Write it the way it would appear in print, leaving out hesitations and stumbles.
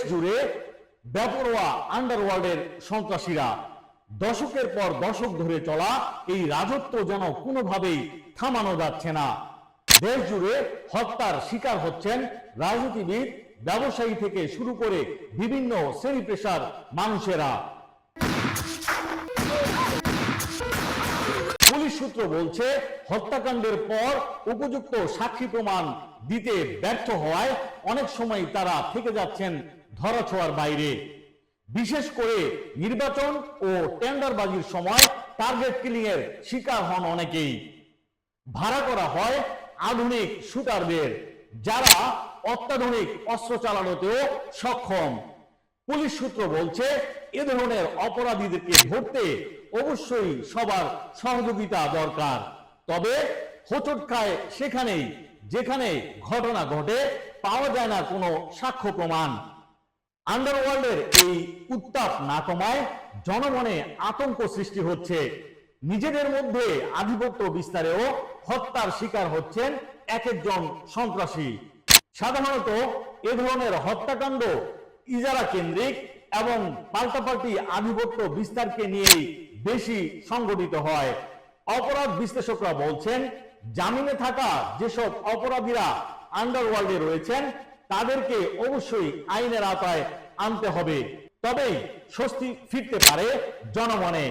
জুড়ে বেপরোয়া আন্ডারওয়ার্ল্ডের সন্ত্রাসীরা দশকের পর দশক ধরে চলা এই রাজত্ব যেন কোনোভাবেই থামানো যাচ্ছে না। দেশ জুড়ে হত্যার শিকার হচ্ছেন রাজনীতিবিদ, ব্যবসায়ী থেকে শুরু করে বিভিন্ন শ্রেণী পেশার মানুষেরা। পুলিশ সূত্র বলছে, হত্যাকাণ্ডের পর উপযুক্ত সাক্ষী প্রমাণ দিতে ব্যর্থ হওয়ায় অনেক সময় তারা থেকে যাচ্ছেন ধরাছোঁয়ার বাইরে। বিশেষ করে নির্বাচন ও টেন্ডারবাজির সময় টার্গেট কিলিং এর শিকার হন অনেকেই। ভাড়া করা হয় আধুনিক শুটারদের, যারা অত্যাধুনিক অস্ত্র চালানোতেও সক্ষম। পুলিশ সূত্র বলছে, এ ধরনের অপরাধীদেরকে ধরতে অবশ্যই সবার সহযোগিতা দরকার। তবে হোঁচট খায় সেখানেই যেখানে ঘটনা ঘটে, পাওয়া যায় না কোনো সাক্ষ্য প্রমাণ। আন্ডারওয়ার্ল্ডের এই উত্তাপ না কমায় জনমনে আতঙ্ক সৃষ্টি হচ্ছে। নিজেদের মধ্যে আধিপত্য বিস্তারেও হত্যার শিকার হচ্ছেন এক একজন সন্ত্রাসী। সাধারণত এ ধরনের হত্যাকাণ্ড ইজারা কেন্দ্রিক এবং পাল্টাপাল্টি আধিপত্য বিস্তারকে নিয়েই বেশি সংঘটিত হয়। অপরাধ বিশ্লেষকরা বলছেন, জামিনে থাকা যেসব অপরাধীরা আন্ডারওয়ার্ল্ডে রয়েছেন তাদেরকে অবশ্যই আইনের আওতায় আনতে হবে, তবেই স্বস্তি ফিরতে পারে জনমনে।